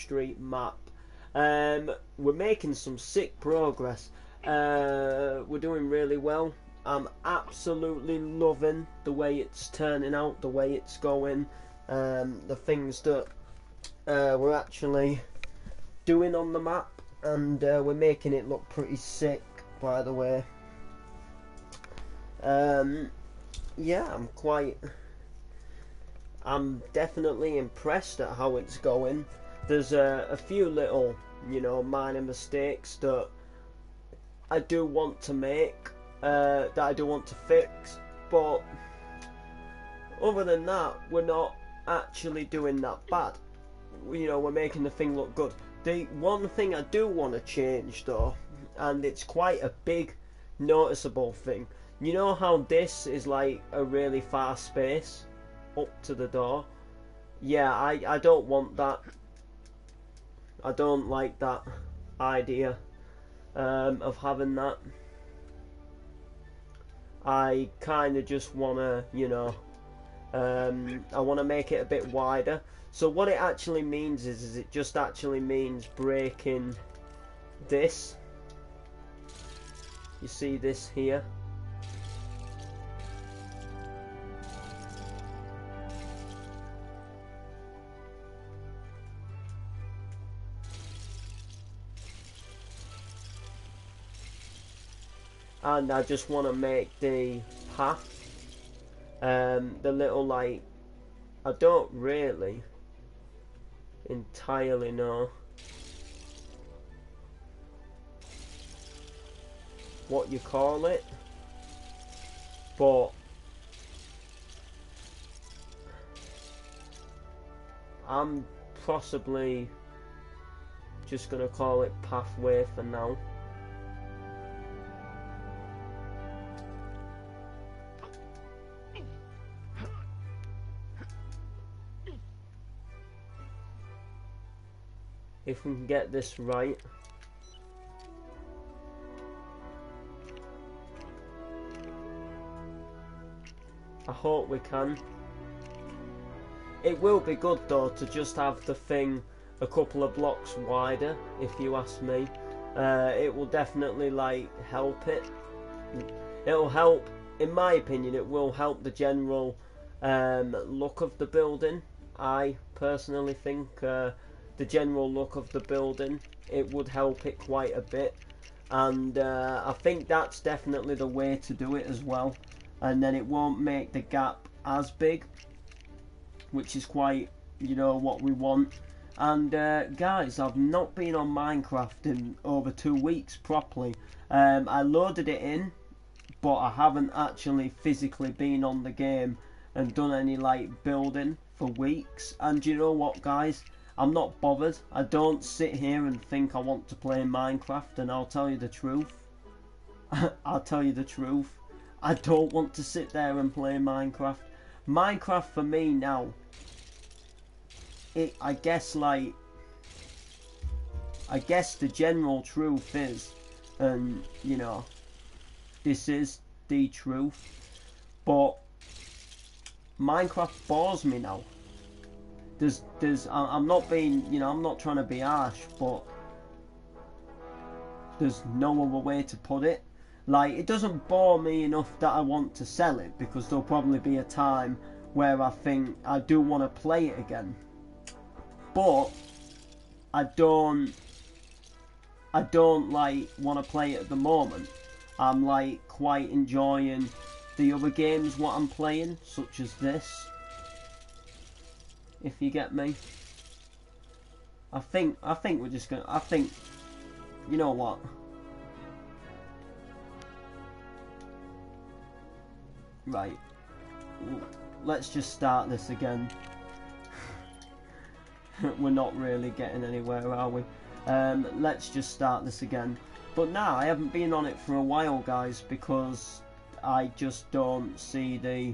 Street map. We're making some sick progress. We're doing really well. I'm absolutely loving the way it's turning out, the way it's going, the things that we're actually doing on the map, and we're making it look pretty sick, by the way. Yeah, I'm definitely impressed at how it's going. There's a few little, minor mistakes that I do want to make, that I do want to fix, but other than that, we're not actually doing that bad. We're making the thing look good. The one thing I do want to change though, and it's quite a big noticeable thing, you know how this is like a really far space up to the door? Yeah, I don't want that. I don't like that idea of having that. I kind of just want to, I want to make it a bit wider. So what it actually means is it just actually means breaking this. You see this here? And I just want to make the path, the little like, I don't really entirely know what you call it, but I'm possibly just gonna call it pathway for now. If we can get this right. I hope we can. It will be good though to just have the thing a couple of blocks wider, if you ask me. It will definitely like help it. It'll help, in my opinion, it will help the general look of the building. I personally think the general look of the building, it would help it quite a bit, and I think that's definitely the way to do it as well, and then it won't make the gap as big, which is quite, what we want. And guys, I've not been on Minecraft in over 2 weeks properly. I loaded it in, but I haven't actually physically been on the game and done any like building for weeks. And you know what, guys, I'm not bothered. I don't sit here and think I want to play Minecraft, and I'll tell you the truth. I'll tell you the truth. I don't want to sit there and play Minecraft. Minecraft for me now, I guess the general truth is, and this is the truth, but Minecraft bores me now. I'm not being, I'm not trying to be harsh, but there's no other way to put it. Like, it doesn't bore me enough that I want to sell it, because there'll probably be a time where I think I do want to play it again. But I don't like want to play it at the moment. I'm like quite enjoying the other games what I'm playing, such as this. If you get me. I think we're just gonna, you know what? Right. Let's just start this again. We're not really getting anywhere, are we? Let's just start this again. But now, I haven't been on it for a while, guys, because I just don't see the...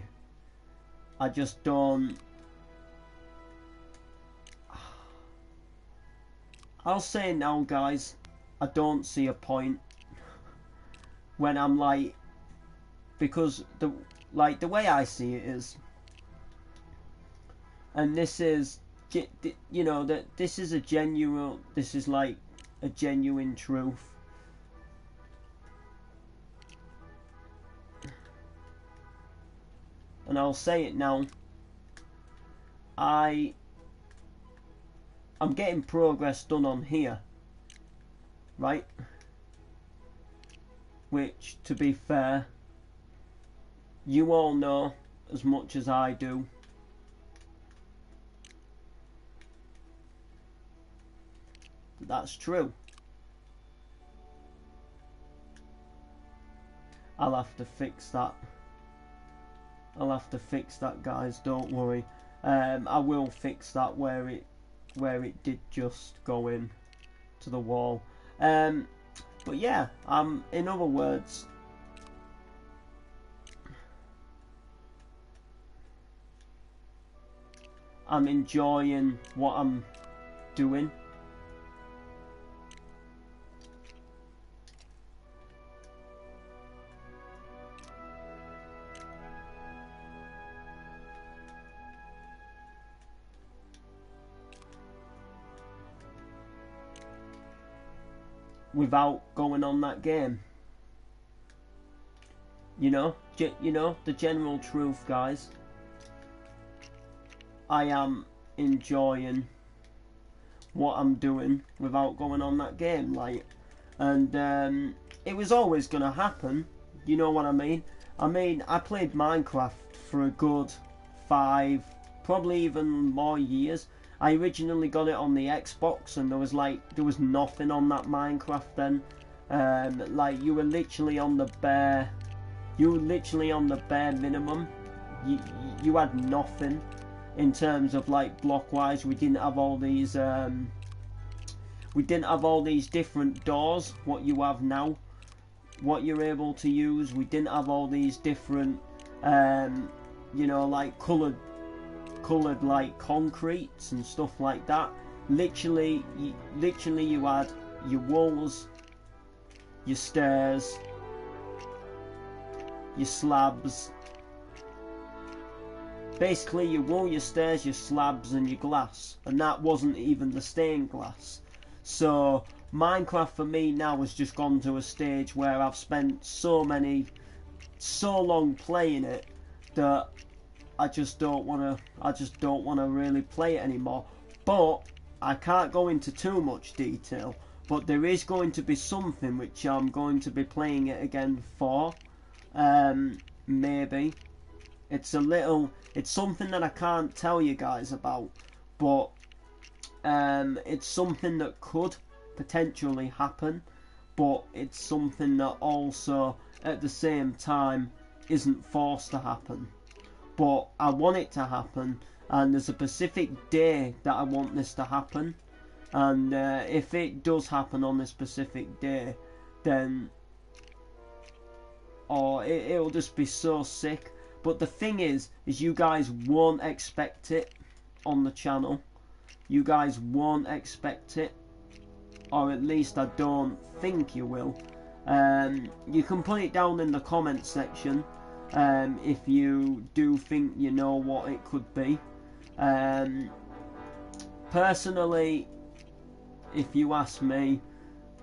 I just don't... I'll say now, guys, I don't see a point when I'm like... Because the way I see it is... And this is you know, that this is a genuine, this is like a genuine truth. And I'll say it now. I'm getting progress done on here, right? Which, to be fair, you all know as much as I do. That's true. I'll have to fix that. I'll have to fix that, guys, don't worry. I will fix that where it did just go in to the wall. But yeah, in other words, I'm enjoying what I'm doing. Without going on that game, you know, the general truth, guys. I am enjoying what I'm doing without going on that game, like, and it was always gonna happen. You know what I mean? I played Minecraft for a good 5, probably even more years. I originally got it on the Xbox, and there was nothing on that Minecraft then. Like, you were literally on the bare minimum. You had nothing in terms of like block wise. We didn't have all these different doors what you have now, what you're able to use. We didn't have all these different you know, like coloured like concretes and stuff like that. Literally you had your walls, your stairs, your slabs. Basically your wall, your stairs, your slabs and your glass, and that wasn't even the stained glass. So Minecraft for me now has just gone to a stage where I've spent so long playing it that I just don't want to really play it anymore. But I can't go into too much detail, but there is going to be something which I'm going to be playing it again for. Maybe it's something that I can't tell you guys about, but it's something that could potentially happen, but it's something that also at the same time isn't forced to happen. But I want it to happen, and there's a specific day that I want this to happen, and if it does happen on this specific day, then it'll just be so sick. But the thing is you guys won't expect it on the channel. You guys won't expect it, or at least I don't think you will. You can put it down in the comment section if you do think you know what it could be. Personally, if you ask me,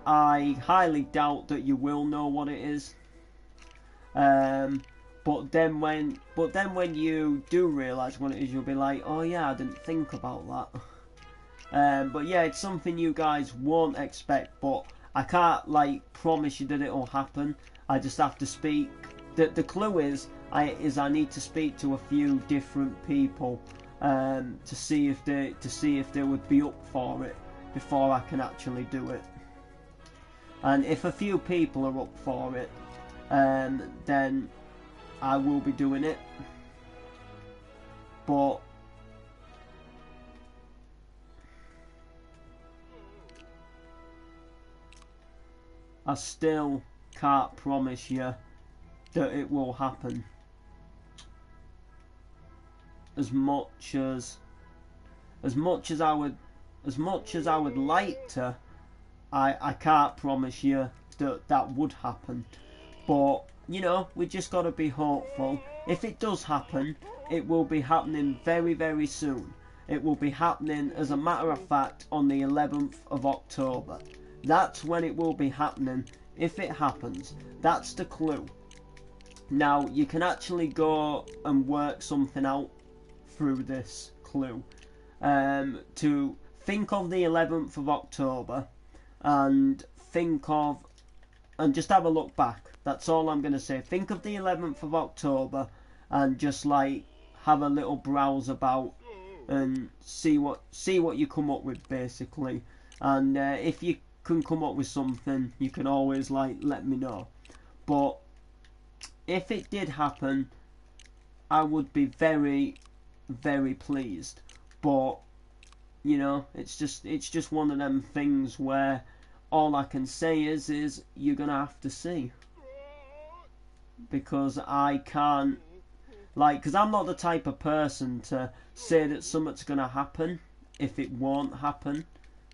I highly doubt that you will know what it is. But then when you do realise what it is, you'll be like, oh yeah, I didn't think about that. But yeah, it's something you guys won't expect, but I can't like promise you that it'll happen. I just have to speak. The clue is I need to speak to a few different people to see if they would be up for it before I can actually do it. And if a few people are up for it, then I will be doing it. But I still can't promise you that it will happen. As much as I would like to, I can't promise you that would happen. But you know, we just got to be hopeful. If it does happen, it will be happening very, very soon. it will be happening, as a matter of fact, on the 11th of October. That's when it will be happening, if it happens. That's the clue. Now, you can actually go and work something out through this clue. To think of the 11th of October and think of, and just have a look back. That's all I'm going to say. Think of the 11th of October and just like have a little browse about and see what you come up with, basically. And if you can come up with something, you can always like let me know. But if it did happen, I would be very, very pleased. But you know, it's just one of them things where all I can say is you're gonna have to see, because I can't, like, because I'm not the type of person to say that something's gonna happen if it won't happen,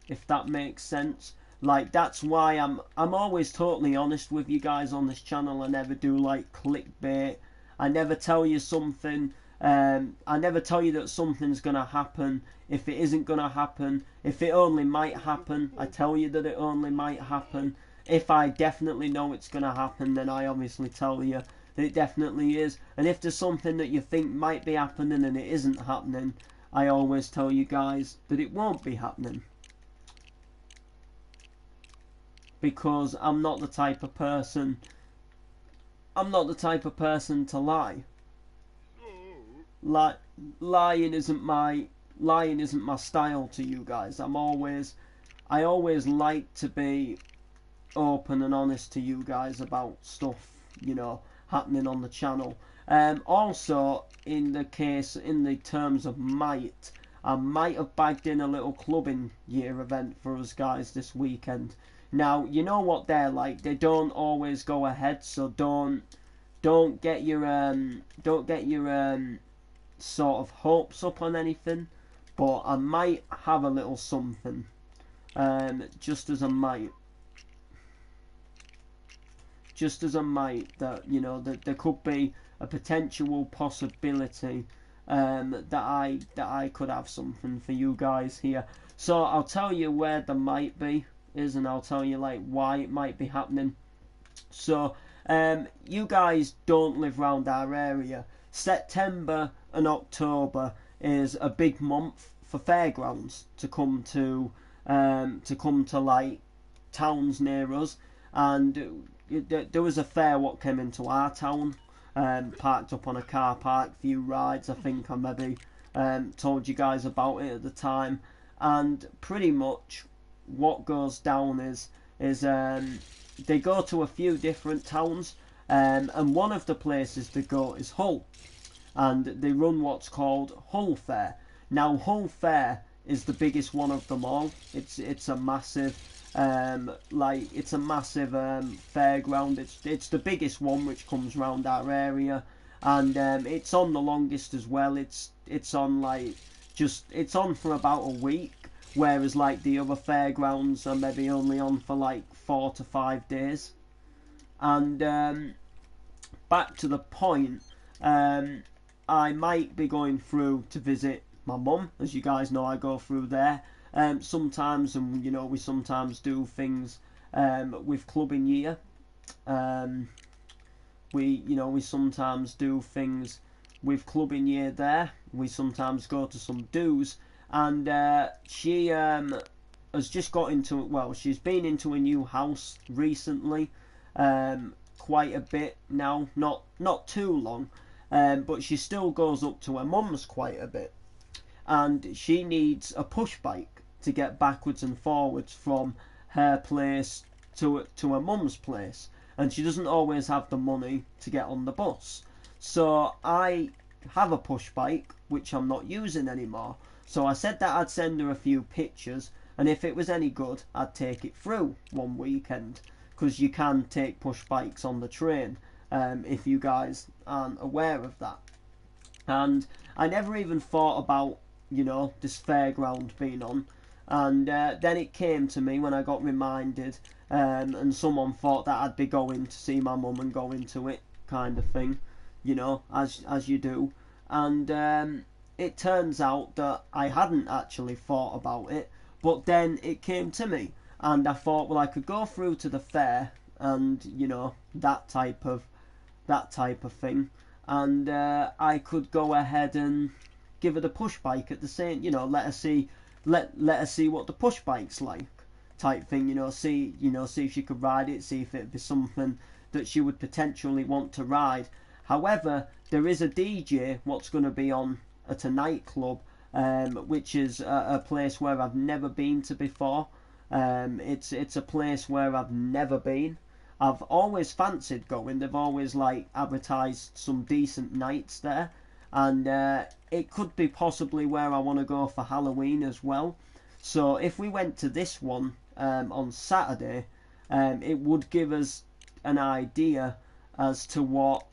if that makes sense. Like, that's why I'm always totally honest with you guys on this channel. I never do like clickbait. I never tell you something. I never tell you that something's gonna happen if it isn't gonna happen. If it only might happen, I tell you that it only might happen. If I definitely know it's gonna happen, then I obviously tell you that it definitely is. And if there's something that you think might be happening and it isn't happening, I always tell you guys that it won't be happening. Because I'm not the type of person to lie. Lying isn't my style to you guys. I always like to be open and honest to you guys about stuff, you know, happening on the channel. Also, in the terms of might, I might have bagged in a little clubbing year event for us guys this weekend. Now, you know what they're like. They don't always go ahead, so don't get your sort of hopes up on anything. But I might have a little something, just as a might, that, you know, that there could be a potential possibility that I could have something for you guys here. So I'll tell you where there might be is, and I'll tell you like why it might be happening. So you guys don't live around our area. September and October is a big month for fairgrounds to come to like towns near us. And there was a fair what came into our town, parked up on a car park, few rides. I think I maybe told you guys about it at the time. And pretty much what goes down is they go to a few different towns, and one of the places they go is Hull, and they run what's called Hull Fair. Now, Hull Fair is the biggest one of them all. It's a massive fairground. It's the biggest one which comes around our area, and it's on the longest as well. It's on it's on for about a week, whereas like the other fairgrounds are maybe only on for like 4 to 5 days. And back to the point, I might be going through to visit my mum. As you guys know, I go through there sometimes, and you know, we sometimes do things with clubbing year. We sometimes do things with clubbing year there. We sometimes go to some do's, and she has just got into it. Well, she's been into a new house recently, quite a bit now, not too long, but she still goes up to her mum's quite a bit, and she needs a push bike to get backwards and forwards from her place to her mum's place, and she doesn't always have the money to get on the bus. So I have a push bike which I'm not using anymore. So I said that I'd send her a few pictures, and if it was any good, I'd take it through one weekend, because you can take push bikes on the train, if you guys aren't aware of that. And I never even thought about, you know, this fairground being on, and then it came to me when I got reminded, and someone thought that I'd be going to see my mum and going to it, kind of thing, you know, as you do. And it turns out that I hadn't actually thought about it, but then it came to me, and I thought, well, I could go through to the fair, and you know, that type of thing, and I could go ahead and give her the push bike at the same, you know, let her see what the push bike's like, type thing, you know, see if she could ride it, see if it'd be something that she would potentially want to ride. However, there is a DJ what's going to be on at a nightclub, which is a place where I've never been to before. It's a place where I've never been. I've always fancied going. They've always like advertised some decent nights there, and it could be possibly where I want to go for Halloween as well. So if we went to this one on Saturday, it would give us an idea as to what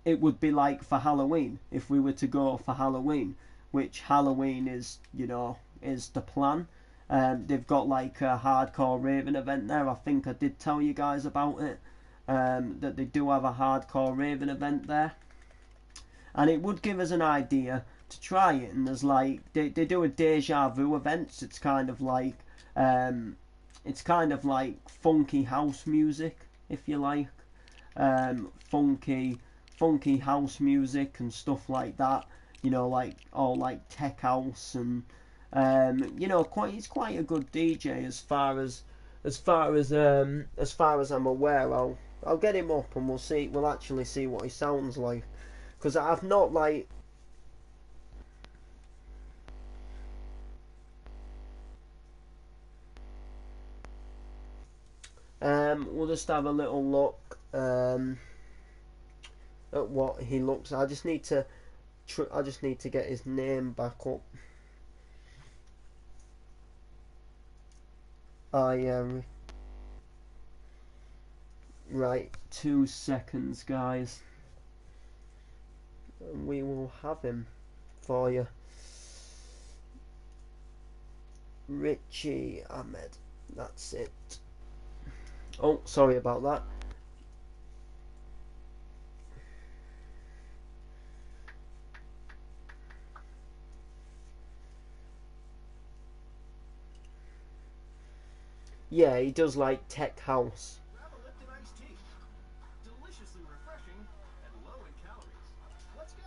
it would be like for Halloween if we were to go for Halloween, which Halloween is, you know, is the plan. They've got like a hardcore raving event there. I think I did tell you guys about it, that they do have a hardcore raving event there, and it would give us an idea to try it. And there's like they do a deja vu events. It's kind of like funky house music, if you like, funky house music and stuff like that, you know, like all like tech house, and you know, he's quite a good DJ as far as I'm aware. I'll get him up and we'll actually see what he sounds like, because I've not like we'll just have a little look at what he looks. I just need to get his name back up. Right, 2 seconds, guys, and we will have him for you. Richie Ahmed, that's it. Oh, sorry about that. Yeah, he does like tech house. Deliciously refreshing and low in calories. Let's go.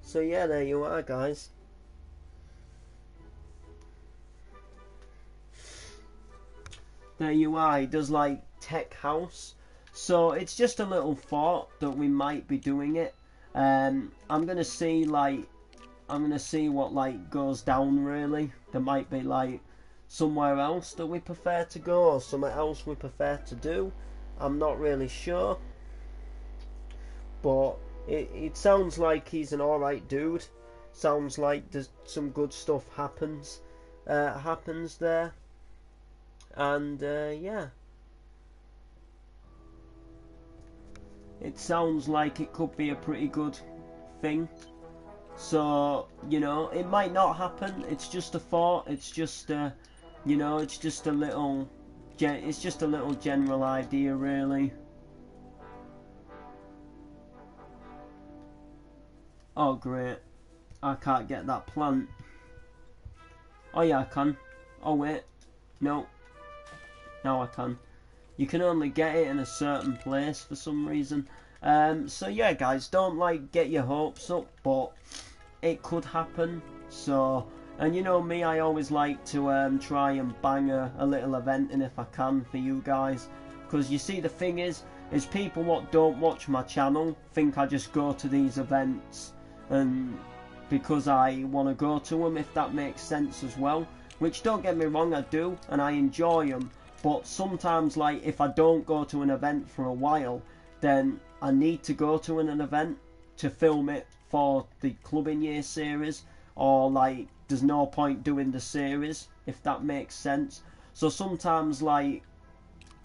So yeah, there you are, guys. There you are. He does like tech house. So it's just a little thought that we might be doing it. I'm gonna see what like goes down really. There might be like somewhere else that we prefer to go, or somewhere else we prefer to do. I'm not really sure, but it sounds like he's an alright dude. Sounds like there's some good stuff happens there, and yeah, it sounds like it could be a pretty good thing. So you know, it might not happen. It's just a thought. It's just you know, it's just a little general idea, really. Oh great, I can't get that plant. Oh yeah, I can. Oh wait, no, now I can. You can only get it in a certain place for some reason. So yeah, guys, don't like get your hopes up, but it could happen. So, and you know me, I always like to try and bang a little event in if I can for you guys, because you see, the thing is people what don't watch my channel think I just go to these events and because I want to go to them, if that makes sense as well. Which, don't get me wrong, I do, and I enjoy them. But sometimes, like, if I don't go to an event for a while, then I need to go to an event to film it for the Clubbing Year series, or like, there's no point doing the series, if that makes sense. So sometimes, like,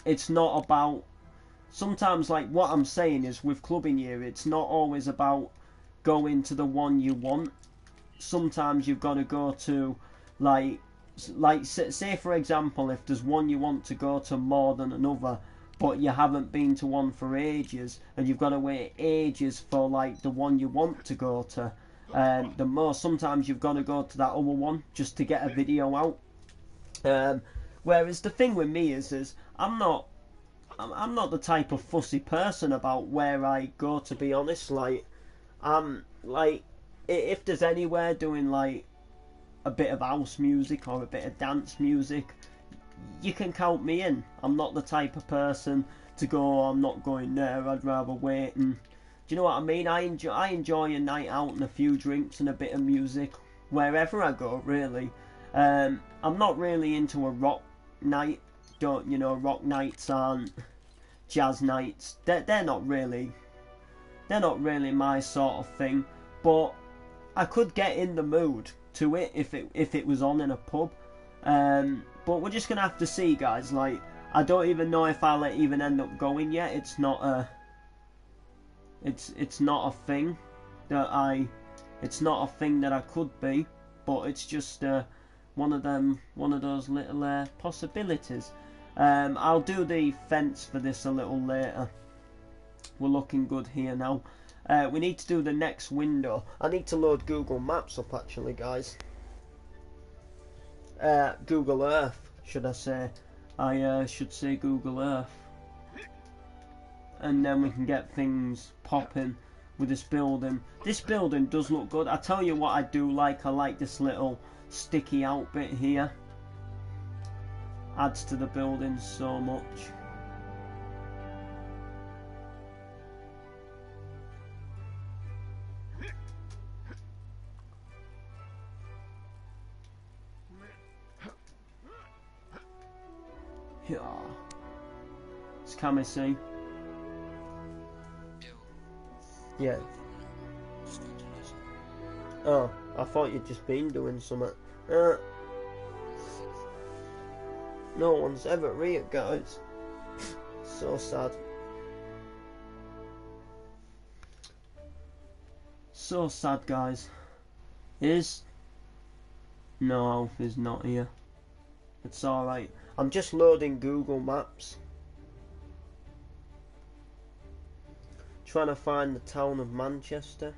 it's not about sometimes, like, what I'm saying is with clubbing year, it's not always about going to the one you want. Sometimes you've got to go to, like say for example, if there's one you want to go to more than another, but you haven't been to one for ages, and you've got to wait ages for like the one you want to go to, sometimes you've got to go to that other one just to get a video out. Whereas the thing with me is I'm not the type of fussy person about where I go, to be honest. Like, if there's anywhere doing like a bit of house music or a bit of dance music, you can count me in. I'm not the type of person to go, oh, I'm not going there, I'd rather wait. And do you know what I mean? I enjoy a night out and a few drinks and a bit of music wherever I go, really. I'm not really into a rock night. Rock nights aren't jazz nights. They're not really my sort of thing. But I could get in the mood to it if it was on in a pub. But we're just gonna have to see, guys. Like, I don't even know if I'll even end up going yet. It's not a thing that I could be, but it's just one of those little possibilities. I'll do the fence for this a little later. We're looking good here now. We need to do the next window. I need to load Google Maps up, actually, guys. Google Earth, should I say. I should say Google Earth. And then we can get things popping with this building. This building does look good. I tell you what I do like. I like this little sticky out bit here. Adds to the building so much. Yeah. Can we see? Yeah. Oh, I thought you'd just been doing something. No one's ever here, guys. So sad. So sad, guys. No, Alf is not here. It's alright. I'm just loading Google Maps. Trying to find the town of Manchester.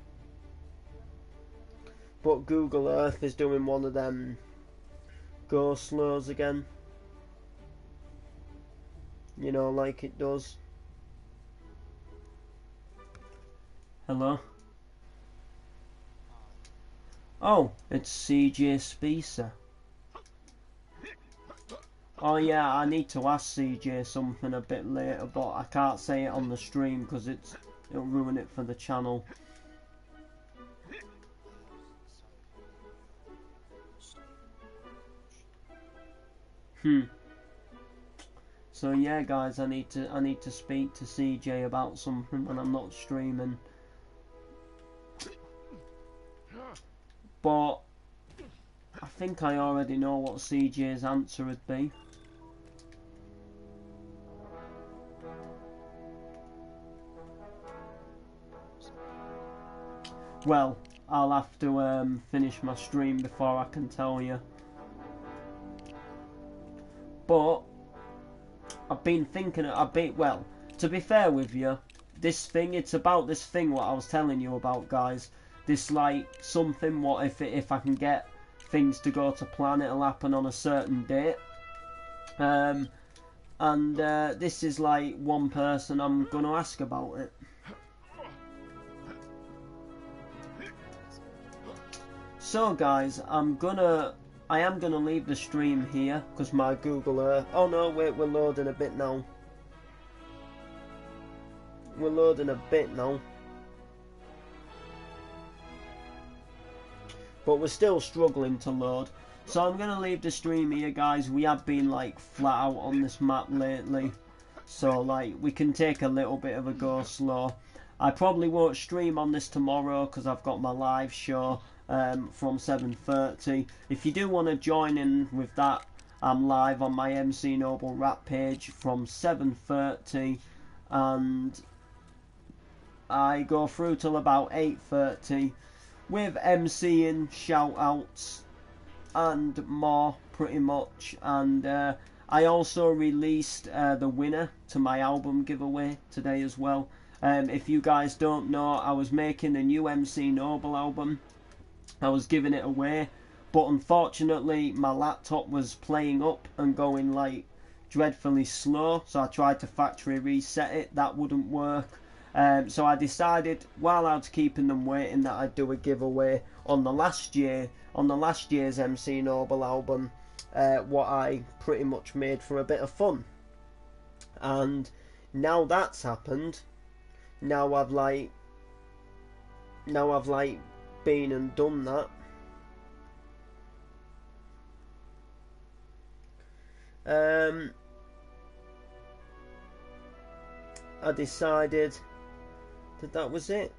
But Google Earth is doing one of them go slows again. You know, like it does. Hello? Oh, it's CJ Speacer. Oh yeah, I need to ask CJ something a bit later, but I can't say it on the stream because it'll ruin it for the channel. So yeah, guys, I need to speak to CJ about something when I'm not streaming. But I think I already know what CJ's answer would be. Well, I'll have to finish my stream before I can tell you. But I've been thinking a bit. Well, to be fair with you, it's about this thing what I was telling you about, guys. This, like, something, what if I can get things to go to plan, it'll happen on a certain date. This is like one person I'm gonna ask about it. So guys, I am gonna leave the stream here because my Google Earth. Oh no, wait, we're loading a bit now. We're loading a bit now. But we're still struggling to load. So I'm gonna leave the stream here, guys. We have been like flat out on this map lately. So like we can take a little bit of a go slow. I probably won't stream on this tomorrow because I've got my live show from 7:30. If you do want to join in with that, I'm live on my MC Noble Rap page from 7:30 and I go through till about 8:30 with MCing, shout outs and more pretty much. And I also released the winner to my album giveaway today as well. If you guys don't know, I was making a new MC Noble album. I was giving it away, but unfortunately my laptop was playing up and going like dreadfully slow, so I tried to factory reset it. That wouldn't work. So I decided, while I was keeping them waiting, that I'd do a giveaway on the last year's MC Noble album, what I pretty much made for a bit of fun. And now that's happened, now I've been and done that. I decided that was it.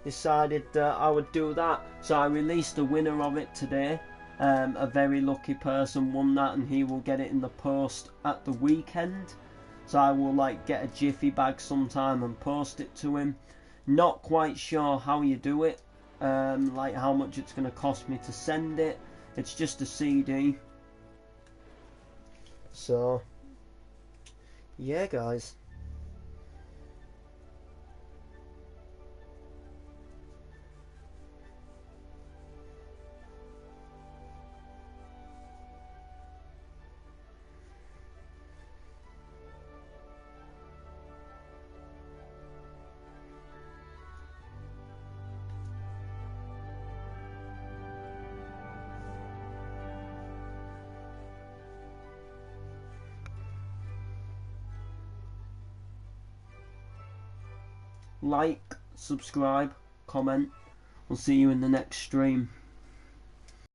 Decided that I would do that, so I released the winner of it today. A very lucky person won that, and he will get it in the post at the weekend. So I will like get a jiffy bag sometime and post it to him. Not quite sure how you do it, like how much it's going to cost me to send it. It's just a CD. So yeah, guys. Like, subscribe, comment. We'll see you in the next stream.